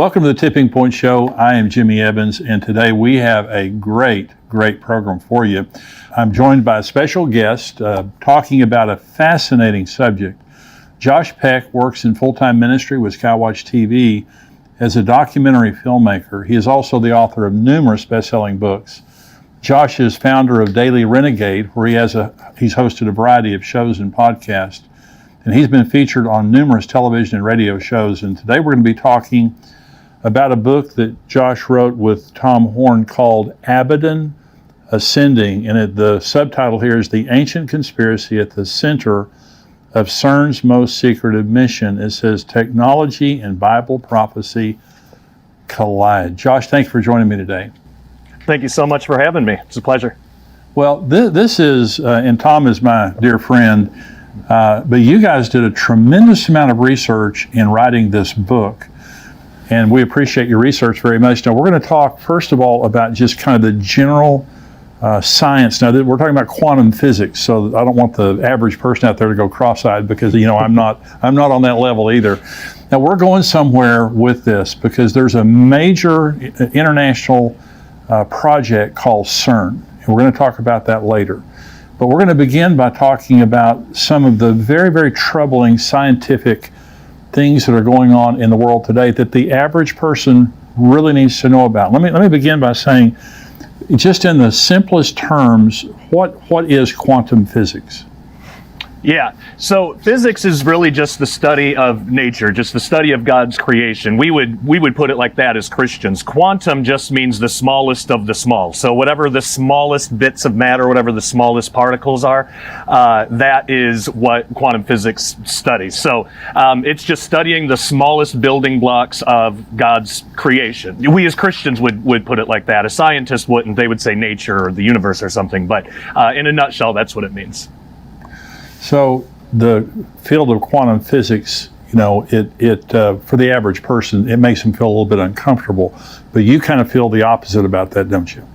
Welcome to the Tipping Point Show. I am Jimmy Evans, and today we have a great program for you. I'm joined by a special guest talking about a fascinating subject. Josh Peck works in full-time ministry with Skywatch TV as a documentary filmmaker. He is also the author of numerous best-selling books. Josh is founder of Daily Renegade, where he's hosted a variety of shows and podcasts, and he's been featured on numerous television and radio shows. And today we're going to be talking about a book that Josh wrote with Tom Horn called Abaddon Ascending, and the subtitle here is The Ancient Conspiracy at the Center of CERN's Most Secretive Mission. It says Technology and Bible Prophecy Collide. Josh, thanks for joining me today. Thank you so much for having me. It's a pleasure. Well, this is, and Tom is my dear friend, but you guys did a tremendous amount of research in writing this book, and we appreciate your research very much. Now, we're going to talk, first of all, about just kind of the general science. Now, we're talking about quantum physics, so I don't want the average person out there to go cross-eyed because, I'm not on that level either. Now, we're going somewhere with this because there's a major international project called CERN, and we're going to talk about that later. But we're going to begin by talking about some of the very troubling scientific things that are going on in the world today that the average person really needs to know about. Let me begin by saying, just in the simplest terms, what is quantum physics? Yeah, so physics is really just the study of nature, just the study of God's creation. We would put it like that as Christians. Quantum just means the smallest of the small. So whatever the smallest bits of matter, whatever the smallest particles are, that is what quantum physics studies. So it's just studying the smallest building blocks of God's creation. We as Christians would put it like that. A scientist wouldn't. They would say nature or the universe or something. But in a nutshell, that's what it means. So the field of quantum physics, it for the average person, it makes them feel a little bit uncomfortable. But you kind of feel the opposite about that, don't you?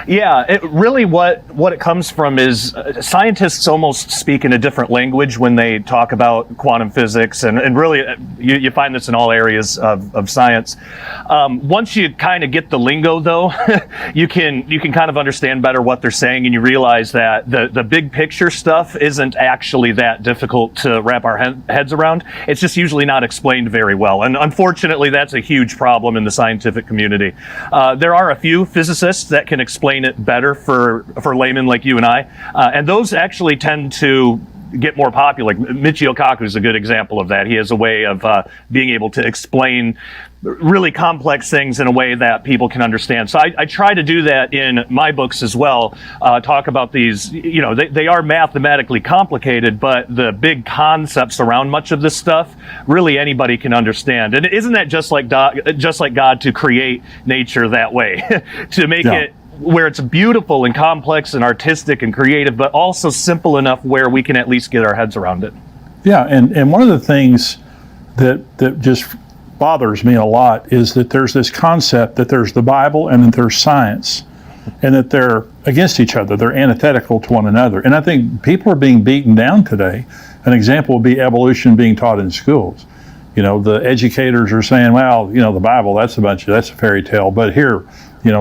Yeah, it really what it comes from is scientists almost speak in a different language when they talk about quantum physics, and really you find this in all areas of science. Once you kind of get the lingo, though, you can kind of understand better what they're saying, and you realize that the big picture stuff isn't actually that difficult to wrap our heads around. It's just usually not explained very well, and unfortunately, that's a huge problem in the scientific community. There are a few physicists that can explain it better for laymen like you and I, and those actually tend to get more popular. Like Michio Kaku is a good example of that. He has a way of being able to explain really complex things in a way that people can understand. So I try to do that in my books as well. Talk about these, they are mathematically complicated, but the big concepts around much of this stuff, really anybody can understand. And isn't that just like God to create nature that way, to make it where it's beautiful and complex and artistic and creative, but also simple enough where we can at least get our heads around it. Yeah, and one of the things that just bothers me a lot is that there's this concept that there's the Bible and that there's science, and that they're against each other. They're antithetical to one another. And I think people are being beaten down today. An example would be evolution being taught in schools. The educators are saying, well, the Bible, that's a fairy tale, but here,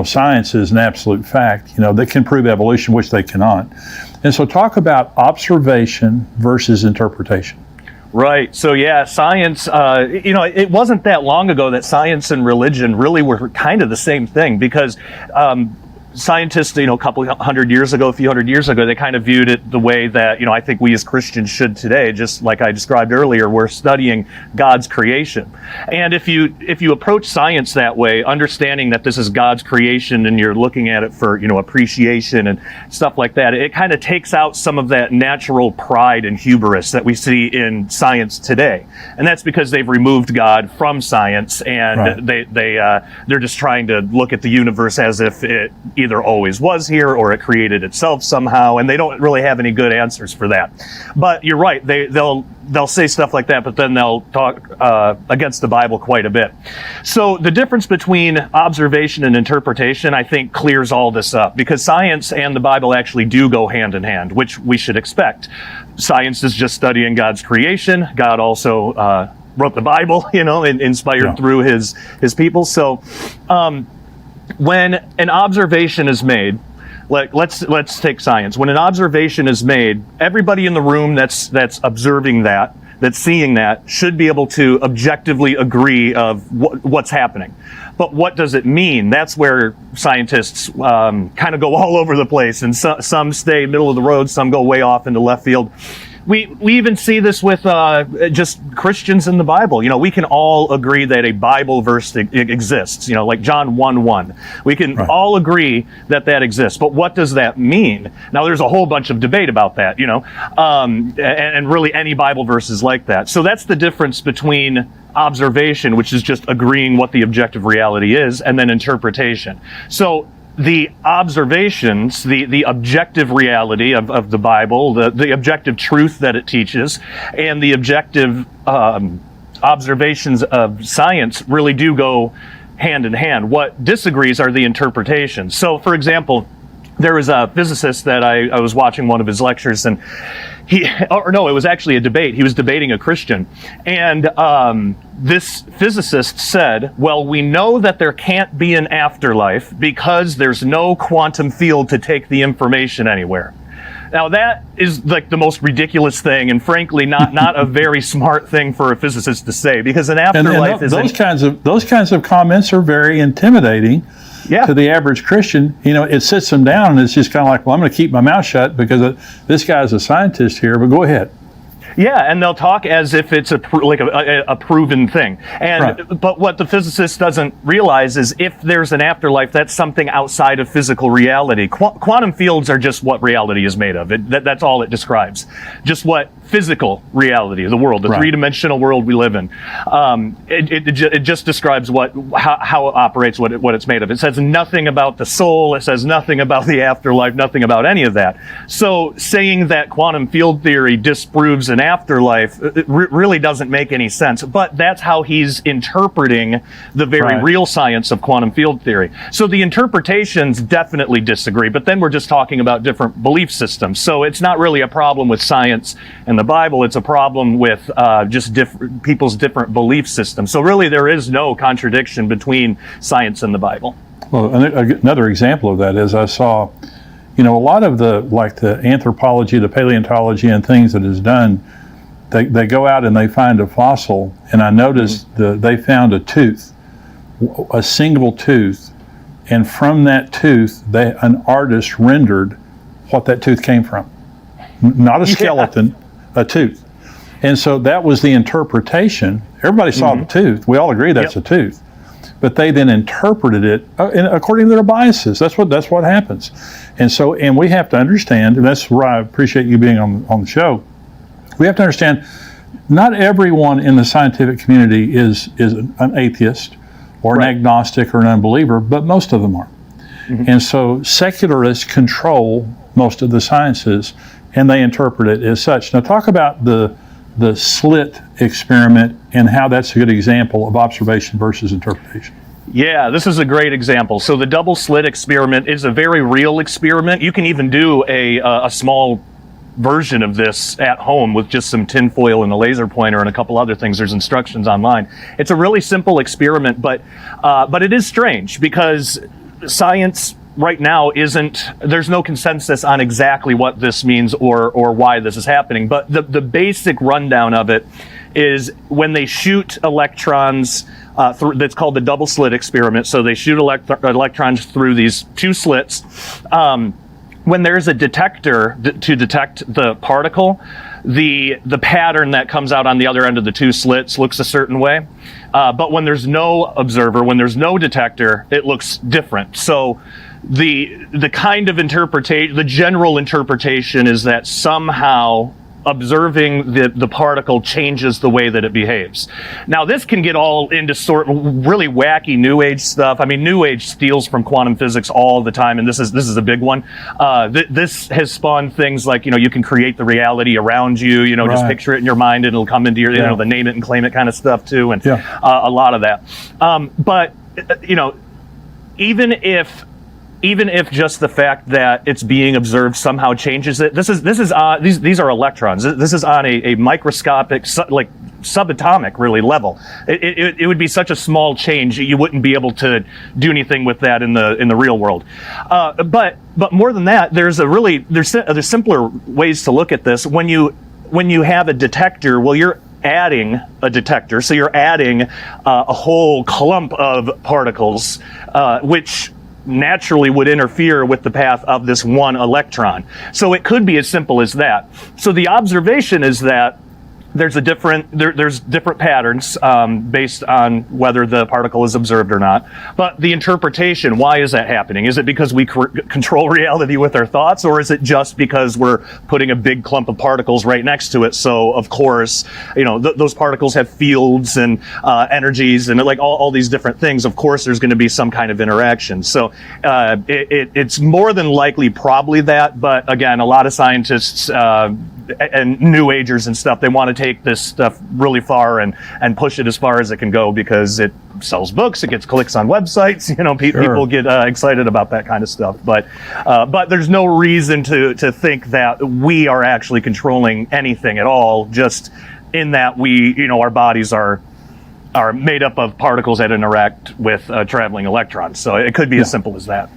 science is an absolute fact, that can prove evolution, which they cannot. And so talk about observation versus interpretation. Right. So yeah, science, it wasn't that long ago that science and religion really were kind of the same thing, because scientists, a few hundred years ago, they kind of viewed it the way that, I think we as Christians should today, just like I described earlier. We're studying God's creation. And if you approach science that way, understanding that this is God's creation and you're looking at it for, appreciation and stuff like that, it kind of takes out some of that natural pride and hubris that we see in science today. And that's because they've removed God from science, and right. They're just trying to look at the universe as if it either always was here or it created itself somehow, and they don't really have any good answers for that. But you're right, they'll say stuff like that, but then they'll talk against the Bible quite a bit. So the difference between observation and interpretation, I think, clears all this up, because science and the Bible actually do go hand in hand, which we should expect. Science is just studying God's creation. God also wrote the Bible, and inspired through his people. So when an observation is made, let's take science. When an observation is made, everybody in the room that's observing that's seeing that, should be able to objectively agree of what's happening. But what does it mean? That's where scientists kind of go all over the place, and some stay middle of the road, some go way off into left field. We even see this with just Christians in the Bible. We can all agree that a Bible verse exists, like John 1:1. We can all agree that exists. But what does that mean? Now, there's a whole bunch of debate about that, and really any Bible verse is like that. So that's the difference between observation, which is just agreeing what the objective reality is, and then interpretation. So the observations, the objective reality of the Bible, the objective truth that it teaches, and the objective observations of science really do go hand in hand. What disagrees are the interpretations. So, for example, there was a physicist that I was watching one of his lectures, and it was actually a debate. He was debating a Christian. And this physicist said, well, we know that there can't be an afterlife because there's no quantum field to take the information anywhere. Now, that is like the most ridiculous thing, and frankly, not a very smart thing for a physicist to say, because an afterlife those kinds of comments are very intimidating. To the average Christian. It sits them down, and it's just kind of like, well, I'm going to keep my mouth shut because this guy's a scientist here, but go ahead. Yeah, and they'll talk as if it's a proven thing. But what the physicist doesn't realize is if there's an afterlife, that's something outside of physical reality. Quantum fields are just what reality is made of. That's all it describes. Just what physical reality, the world, the three-dimensional world we live in. It just describes how it operates, what it's made of. It says nothing about the soul. It says nothing about the afterlife, nothing about any of that. So saying that quantum field theory disproves an afterlife really doesn't make any sense. But that's how he's interpreting the very real science of quantum field theory. So the interpretations definitely disagree, but then we're just talking about different belief systems. So it's not really a problem with science and the Bible. It's a problem with just people's different belief systems. So really there is no contradiction between science and the Bible. Well, another example of that is I saw, a lot of the anthropology, the paleontology and things that is done, they go out and they find a fossil, and I noticed they found a tooth, a single tooth, and from that tooth, an artist rendered what that tooth came from. Not a skeleton, a tooth. And so that was the interpretation. Everybody saw the tooth. We all agree that's a tooth. But they then interpreted it according to their biases. That's what happens. And we have to understand, and that's where I appreciate you being on the show. We have to understand, not everyone in the scientific community is an atheist or an agnostic or an unbeliever, but most of them are. And so secularists control most of the sciences, and they interpret it as such. Now, talk about the slit experiment and how that's a good example of observation versus interpretation. Yeah, this is a great example. So the double slit experiment is a very real experiment. You can even do a small version of this at home with just some tinfoil and a laser pointer and a couple other things. There's instructions online. It's a really simple experiment, but it is strange because science right now there's no consensus on exactly what this means or why this is happening. But the basic rundown of it is when they shoot electrons through, that's called the double slit experiment. So they shoot electrons through these two slits. When there's a detector to detect the particle, the pattern that comes out on the other end of the two slits looks a certain way. But when there's no observer, when there's no detector, it looks different. So the kind of interpretation, the general interpretation is that somehow observing the particle changes the way that it behaves. Now, this can get all into sort of really wacky New Age stuff. I mean, New Age steals from quantum physics all the time, and this is a big one. This has spawned things like, you can create the reality around you, just picture it in your mind and it'll come into your, the name it and claim it kind of stuff too, and a lot of that. But even if even if just the fact that it's being observed somehow changes it. These are electrons. This is on a microscopic, subatomic really level. It would be such a small change you wouldn't be able to do anything with that in the real world. But more than that, there's simpler ways to look at this. When you have a detector, well, you're adding a detector, so you're adding a whole clump of particles, which naturally would interfere with the path of this one electron. So it could be as simple as that. So the observation is that there's different patterns based on whether the particle is observed or not. But the interpretation, why is that happening? Is it because we control reality with our thoughts, or is it just because we're putting a big clump of particles right next to it? So of course, those particles have fields and energies and like all these different things. Of course, there's going to be some kind of interaction. So it's more than likely probably that. But again, a lot of scientists and New Agers and stuff, they want to take this stuff really far and push it as far as it can go because it sells books, it gets clicks on websites. People get excited about that kind of stuff. But there's no reason to think that we are actually controlling anything at all. Just in that our bodies are made up of particles that interact with traveling electrons. So it could be as simple as that.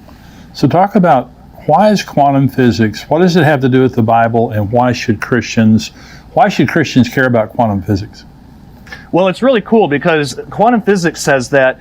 So talk about, why is quantum physics, what does it have to do with the Bible, and why should Christians care about quantum physics? Well, it's really cool because quantum physics says that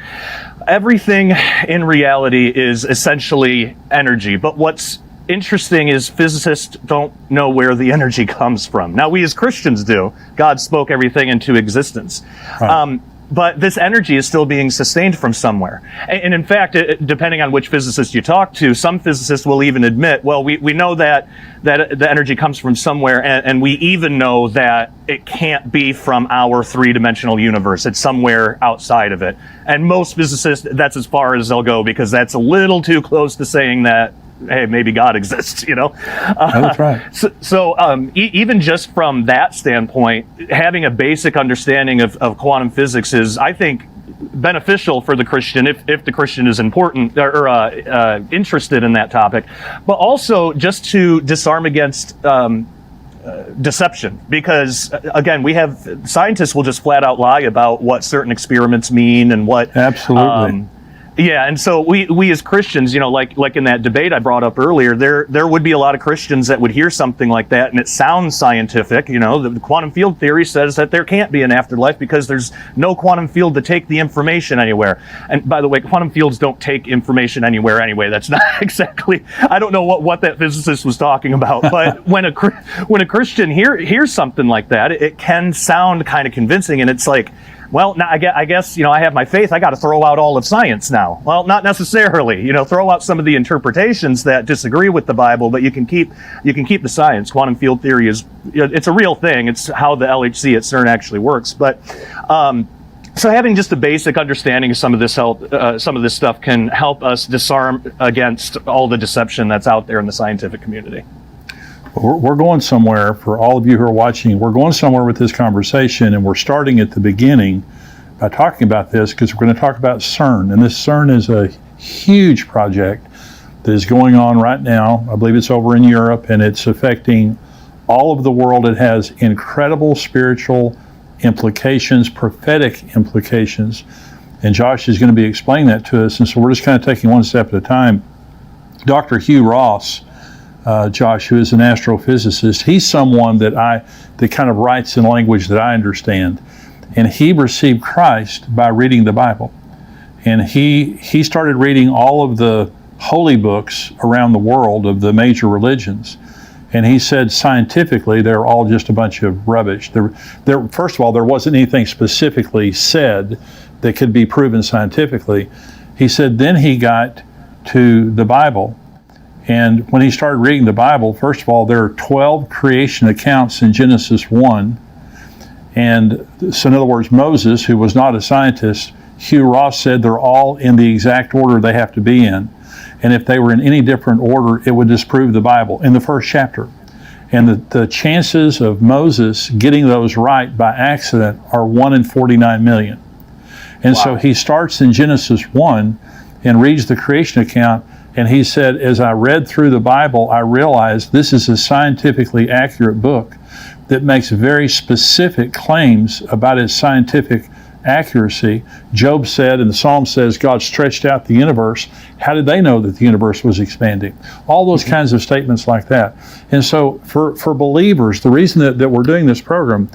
everything in reality is essentially energy. But what's interesting is physicists don't know where the energy comes from. Now, we as Christians do. God spoke everything into existence. Right. But this energy is still being sustained from somewhere. And in fact, depending on which physicist you talk to, some physicists will even admit, well, we know that the energy comes from somewhere, and we even know that it can't be from our three-dimensional universe. It's somewhere outside of it. And most physicists, that's as far as they'll go, because that's a little too close to saying that, hey, maybe God exists, That's right. So even just from that standpoint, having a basic understanding of quantum physics is, I think, beneficial for the Christian if the Christian is important or interested in that topic, but also just to disarm against deception, because again, we have scientists will just flat out lie about what certain experiments mean and what absolutely. Yeah, and so we as Christians, like in that debate I brought up earlier, there would be a lot of Christians that would hear something like that, and it sounds scientific. The quantum field theory says that there can't be an afterlife because there's no quantum field to take the information anywhere. And by the way, quantum fields don't take information anywhere anyway. That's not exactly. I don't know what that physicist was talking about, but when a Christian hears something like that, it can sound kind of convincing, and it's like, well, now I guess I have my faith. I got to throw out all of science now. Well, not necessarily. Throw out some of the interpretations that disagree with the Bible, but you can keep the science. Quantum field theory it's a real thing. It's how the LHC at CERN actually works. But so having just a basic understanding of some of this stuff can help us disarm against all the deception that's out there in the scientific community. We're going somewhere. For all of you who are watching, we're going somewhere with this conversation, and we're starting at the beginning by talking about this because we're going to talk about CERN. And this CERN is a huge project that is going on right now. I believe it's over in Europe, and it's affecting all of the world. It has incredible spiritual implications, prophetic implications, and Josh is going to be explaining that to us. And so we're just kind of taking one step at a time. Dr. Hugh Ross, Josh, who is an astrophysicist, he's someone that kind of writes in language that I understand. And he received Christ by reading the Bible. And he started reading all of the holy books around the world of the major religions. And he said scientifically they're all just a bunch of rubbish. First of all, there wasn't anything specifically said that could be proven scientifically. He said then he got to the Bible. And when he started reading the Bible, first of all, there are 12 creation accounts in Genesis 1. And so in other words, Moses, who was not a scientist, Hugh Ross said they're all in the exact order they have to be in. And if they were in any different order, it would disprove the Bible in the first chapter. And the chances of Moses getting those right by accident are 1 in 49 million. And wow. So he starts in Genesis 1 and reads the creation account, And he said, as I read through the Bible, I realized this is a scientifically accurate book that makes very specific claims about its scientific accuracy. Job said, and the Psalm says, God stretched out the universe. How did they know that the universe was expanding? All those kinds of statements like that. And so for believers, the reason that we're doing this program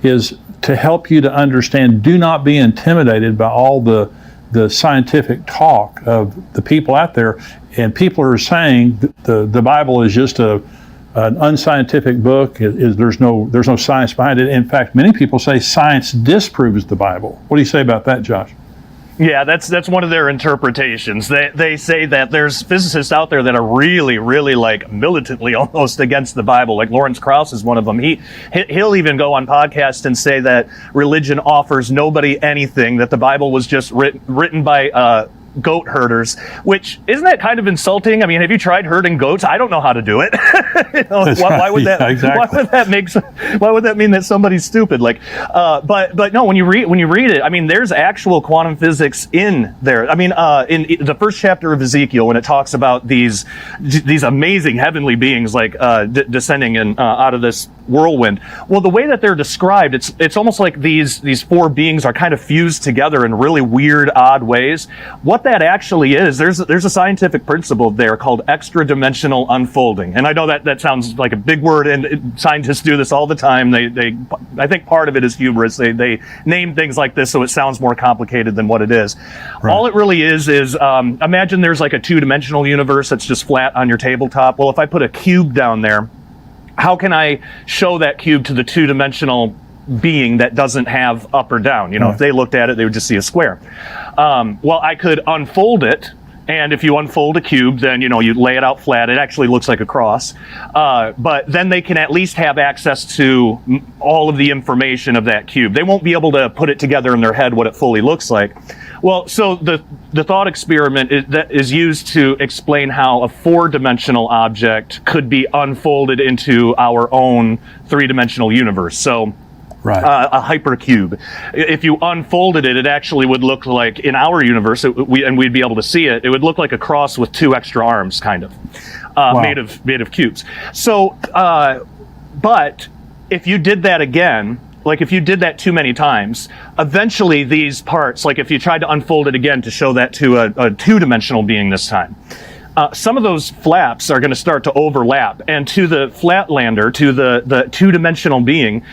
is to help you to understand, do not be intimidated by all the scientific talk of the people out there. And people are saying that the Bible is just an unscientific book. There's no science behind it. In fact, many people say science disproves the Bible. What do you say about that, Josh? Yeah, that's one of their interpretations. They say that there's physicists out there that are really, really like militantly almost against the Bible. Like Lawrence Krauss is one of them. He'll even go on podcasts and say that religion offers nobody anything, that the Bible was just written by goat herders, which isn't that kind of insulting? I mean, have you tried herding goats? I don't know how to do it. Why would that? Yeah, exactly. Why would that mean that somebody's stupid? Like, but no. When you read it, I mean, there's actual quantum physics in there. I mean, in the first chapter of Ezekiel, when it talks about these amazing heavenly beings like descending out of this whirlwind. Well, the way that they're described, it's almost like these four beings are kind of fused together in really weird, odd ways. What that actually is, there's a scientific principle there called extra-dimensional unfolding. And I know that sounds like a big word, and scientists do this all the time. I think part of it is hubris. They name things like this so it sounds more complicated than what it is. Right. All it really is imagine there's like a two-dimensional universe that's just flat on your tabletop. Well, if I put a cube down there, how can I show that cube to the two-dimensional being that doesn't have up or down? You know, If they looked at it, they would just see a square. Well, I could unfold it, and if you unfold a cube, then, you lay it out flat. It actually looks like a cross. But then they can at least have access to all of the information of that cube. They won't be able to put it together in their head what it fully looks like. Well, so the thought experiment is used to explain how a four-dimensional object could be unfolded into our own three-dimensional universe. So, right. A hypercube. If you unfolded it, it actually would look like, in our universe, and we'd be able to see it, it would look like a cross with two extra arms, kind of, wow. made of cubes. So, but if you did that again, like if you did that too many times, eventually these parts, like if you tried to unfold it again to show that to a two-dimensional being this time, some of those flaps are going to start to overlap, and to the flatlander, to the two-dimensional being,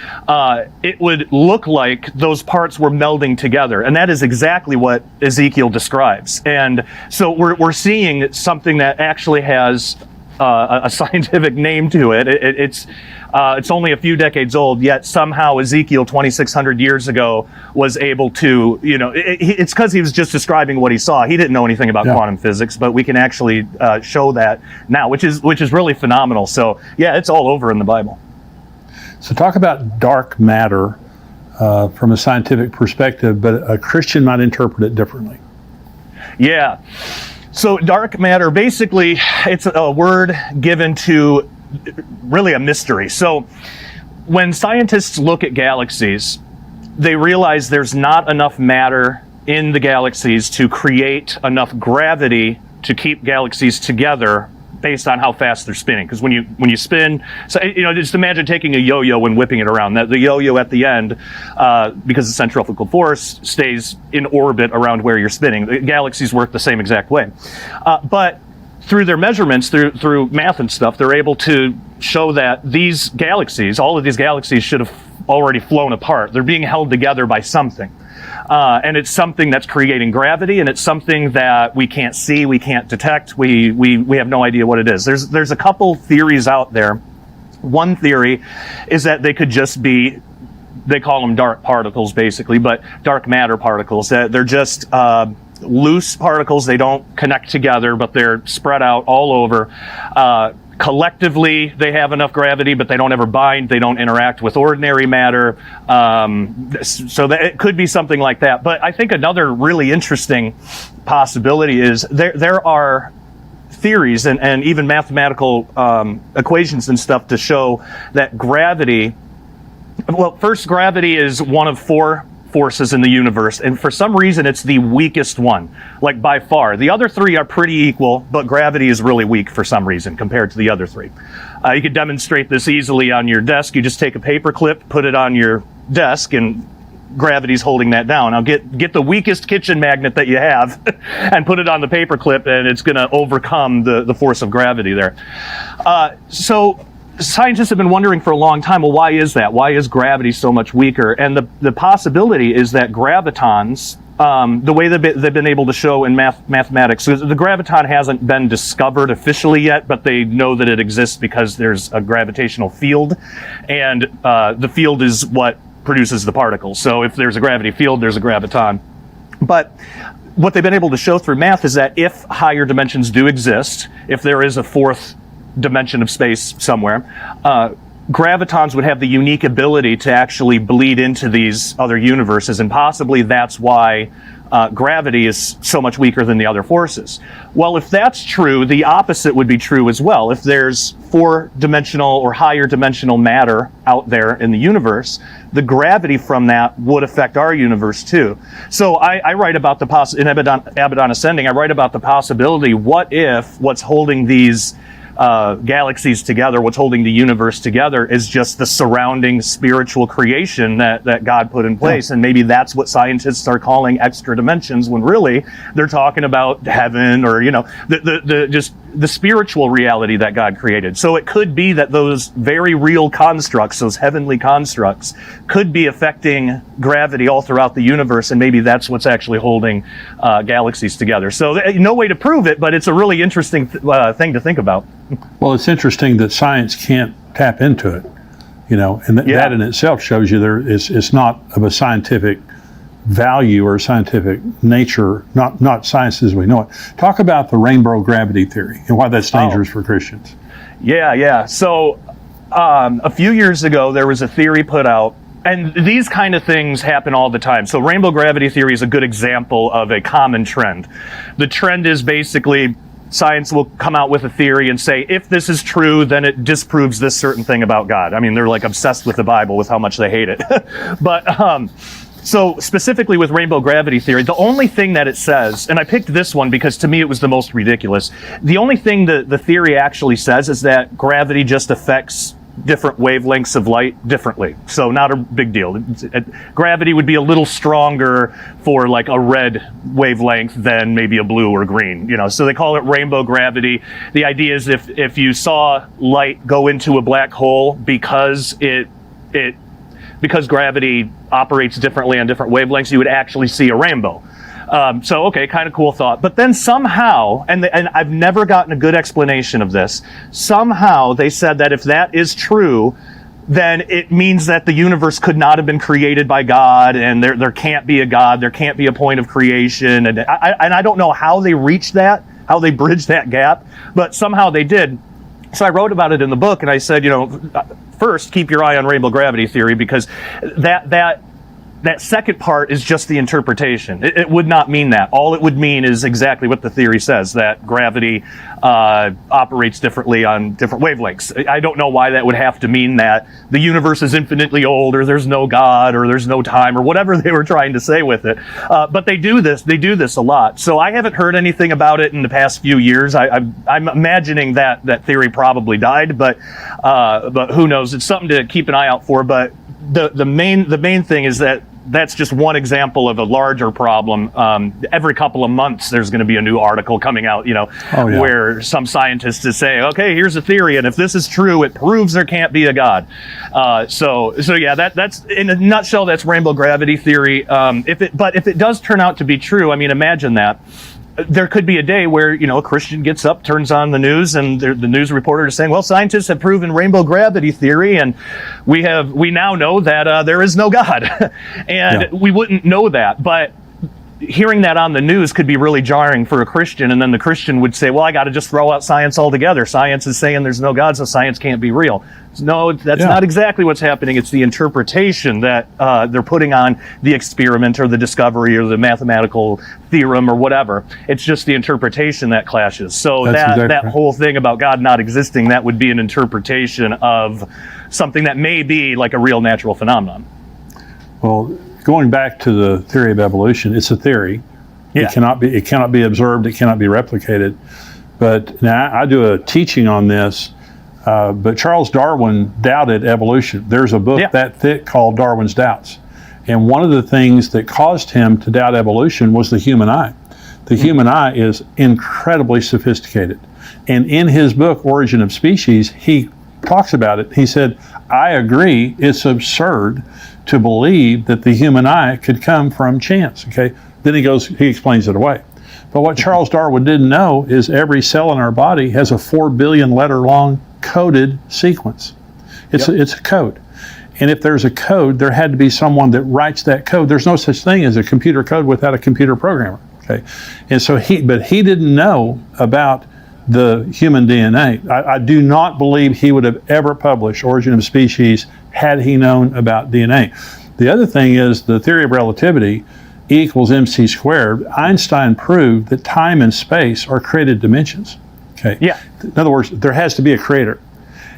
it would look like those parts were melding together, and that is exactly what Ezekiel describes. And so we're seeing something that actually has a scientific name to it. It's only a few decades old, yet somehow Ezekiel 2,600 years ago was able to, it's because he was just describing what he saw. He didn't know anything about quantum physics, but we can actually show that now, which is really phenomenal. So yeah, it's all over in the Bible. So talk about dark matter from a scientific perspective, but a Christian might interpret it differently. Yeah. So dark matter, basically, it's a word given to really a mystery. So when scientists look at galaxies, they realize there's not enough matter in the galaxies to create enough gravity to keep galaxies together based on how fast they're spinning. Because when you spin, so just imagine taking a yo-yo and whipping it around. The yo-yo at the end, because the centrifugal force stays in orbit around where you're spinning. The galaxies work the same exact way. But through their measurements, through math and stuff, they're able to show that these galaxies, all of these galaxies, should have already flown apart. They're being held together by something. And it's something that's creating gravity, and it's something that we can't see, we can't detect, we have no idea what it is. There's a couple theories out there. One theory is that they could just be, they call them dark particles basically, but dark matter particles. They're just loose particles. They don't connect together, but they're spread out all over. Collectively, they have enough gravity, but they don't ever bind. They don't interact with ordinary matter. So that it could be something like that. But I think another really interesting possibility is there are theories and even mathematical equations and stuff to show that gravity, well, first, gravity is one of four forces in the universe, and for some reason it's the weakest one, like by far. The other three are pretty equal, but gravity is really weak for some reason compared to the other three. You could demonstrate this easily on your desk. You just take a paper clip, put it on your desk, and gravity's holding that down. Now get the weakest kitchen magnet that you have and put it on the paper clip, and it's going to overcome the force of gravity there. So scientists have been wondering for a long time, well, why is that? Why is gravity so much weaker? And the possibility is that gravitons, the way they've been able to show in mathematics, so the graviton hasn't been discovered officially yet, but they know that it exists because there's a gravitational field, and the field is what produces the particles. So if there's a gravity field, there's a graviton. But what they've been able to show through math is that if higher dimensions do exist, if there is a fourth dimension of space somewhere, gravitons would have the unique ability to actually bleed into these other universes, and possibly that's why gravity is so much weaker than the other forces. Well, if that's true, the opposite would be true as well. If there's four-dimensional or higher dimensional matter out there in the universe, the gravity from that would affect our universe too. So I write about the in Abaddon Ascending, I write about the possibility, what if what's holding these galaxies together, what's holding the universe together, is just the surrounding spiritual creation that God put in place. And maybe that's what scientists are calling extra dimensions, when really they're talking about heaven, or, the spiritual reality that God created. So it could be that those very real constructs, those heavenly constructs, could be affecting gravity all throughout the universe, and maybe that's what's actually holding galaxies together. So no way to prove it, but it's a really interesting thing to think about. Well, it's interesting that science can't tap into it, and that in itself shows you it's not of a scientific value or scientific nature, not science as we know it. Talk about the rainbow gravity theory and why that's dangerous for Christians. Yeah. So a few years ago, there was a theory put out, and these kind of things happen all the time. So rainbow gravity theory is a good example of a common trend. The trend is basically science will come out with a theory and say, if this is true, then it disproves this certain thing about God. I mean, they're like obsessed with the Bible with how much they hate it. But so specifically with rainbow gravity theory, the only thing that it says, and I picked this one because to me it was the most ridiculous, the only thing the theory actually says is that gravity just affects different wavelengths of light differently. So not a big deal. Gravity would be a little stronger for like a red wavelength than maybe a blue or green, so they call it rainbow gravity. The idea is if you saw light go into a black hole, because because gravity operates differently on different wavelengths, you would actually see a rainbow. So, okay, kind of cool thought. But then somehow, and I've never gotten a good explanation of this, somehow they said that if that is true, then it means that the universe could not have been created by God, and there can't be a God, there can't be a point of creation. And I don't know how they reached that, how they bridged that gap, but somehow they did. So I wrote about it in the book, and I said, first, keep your eye on rainbow gravity theory, because that second part is just the interpretation. It would not mean that. All it would mean is exactly what the theory says, that gravity operates differently on different wavelengths. I don't know why that would have to mean that the universe is infinitely old, or there's no God, or there's no time, or whatever they were trying to say with it. But they do this a lot. So I haven't heard anything about it in the past few years. I'm imagining that theory probably died, but who knows? It's something to keep an eye out for. But the main thing is that that's just one example of a larger problem. Every couple of months, there's going to be a new article coming out, where some scientists is saying, okay, here's a theory, and if this is true, it proves there can't be a God. So yeah, that's in a nutshell, that's rainbow gravity theory. If it does turn out to be true, I mean, imagine that. There could be a day where, a Christian gets up, turns on the news, and the news reporter is saying, well, scientists have proven rainbow gravity theory, and we now know that there is no God. And we wouldn't know that. But hearing that on the news could be really jarring for a Christian, and then the Christian would say, well, I got to just throw out science altogether. Science is saying there's no God, so science can't be real. No, that's not exactly what's happening. It's the interpretation that they're putting on the experiment or the discovery or the mathematical theorem or whatever. It's just the interpretation that clashes. So that whole thing about God not existing, that would be an interpretation of something that may be like a real natural phenomenon. Well, going back to the theory of evolution, it's a theory. Yeah. It cannot be observed. It cannot be replicated. But now I do a teaching on this. But Charles Darwin doubted evolution. There's a book that thick called Darwin's Doubts. And one of the things that caused him to doubt evolution was the human eye. The human eye is incredibly sophisticated. And in his book, Origin of Species, he talks about it. He said, I agree, it's absurd to believe that the human eye could come from chance. Okay. Then he explains it away. But what Charles Darwin didn't know is every cell in our body has a 4 billion letter long coded sequence. It's a code. And if there's a code, there had to be someone that writes that code. There's no such thing as a computer code without a computer programmer. Okay. And so he didn't know about the human DNA. I do not believe he would have ever published Origin of Species had he known about DNA. The other thing is the theory of relativity, E equals mc squared. Einstein proved that time and space are created dimensions. Okay. Yeah. In other words, there has to be a creator.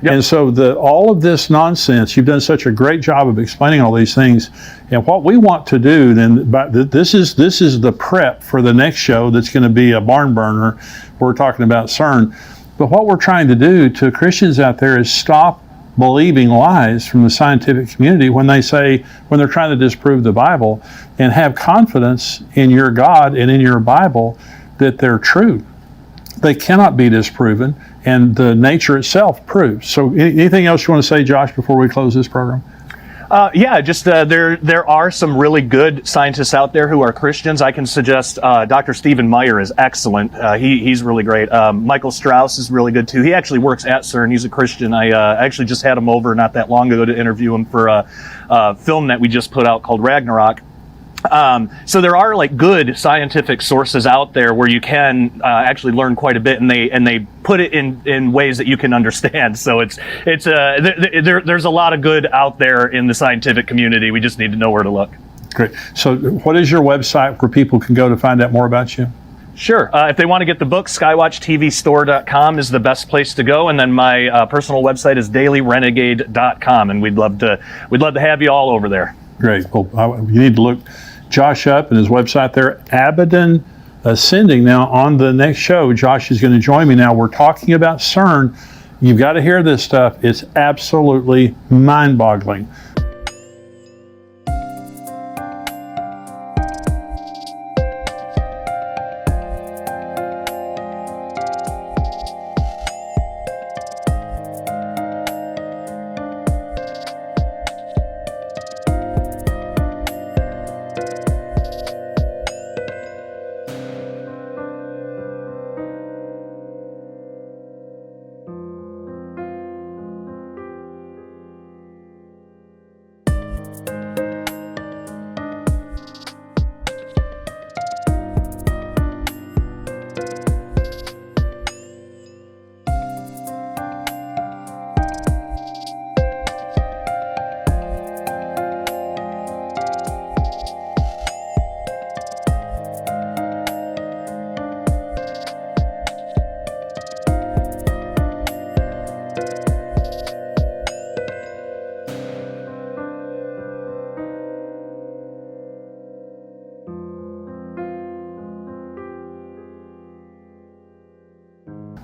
Yep. And so all of this nonsense, you've done such a great job of explaining all these things. And what we want to do, then, this is the prep for the next show that's going to be a barn burner. We're talking about CERN. But what we're trying to do to Christians out there is stop believing lies from the scientific community when they're trying to disprove the Bible, and have confidence in your God and in your Bible that they're true. They cannot be disproven, and the nature itself proves. So anything else you want to say, Josh, before we close this program? There are some really good scientists out there who are Christians. I can suggest Dr. Stephen Meyer is excellent. He's really great. Michael Strauss is really good too. He actually works at CERN. He's a Christian. I actually just had him over not that long ago to interview him for a film that we just put out called Ragnarok. So there are like good scientific sources out there where you can actually learn quite a bit, and they put it in ways that you can understand. So there's a lot of good out there in the scientific community. We just need to know where to look. Great. So what is your website where people can go to find out more about you? Sure. If they want to get the book, skywatchtvstore.com is the best place to go, and then my personal website is dailyrenegade.com, and we'd love to have you all over there. Great. Well, you need to look Josh up and his website there, Abaddon Ascending. Now, on the next show, Josh is going to join me. Now, we're talking about CERN. You've got to hear this stuff. It's absolutely mind-boggling.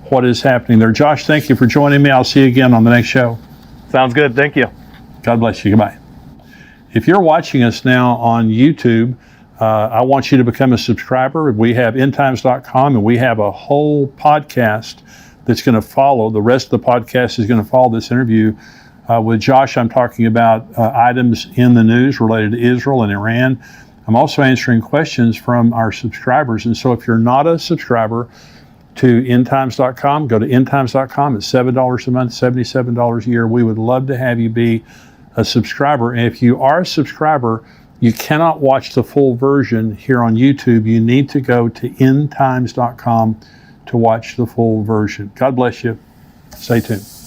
What is happening there. Josh, thank you for joining me. I'll see you again on the next show. Sounds good. Thank you. God bless you. Goodbye. If you're watching us now on YouTube, I want you to become a subscriber. We have endtimes.com, and we have a whole podcast that's going to follow. The rest of the podcast is going to follow this interview. With Josh, I'm talking about items in the news related to Israel and Iran. I'm also answering questions from our subscribers. And so if you're not a subscriber to endtimes.com, go to endtimes.com. It's $7 a month, $77 a year. We would love to have you be a subscriber. And if you are a subscriber, you cannot watch the full version here on YouTube. You need to go to endtimes.com to watch the full version. God bless you. Stay tuned.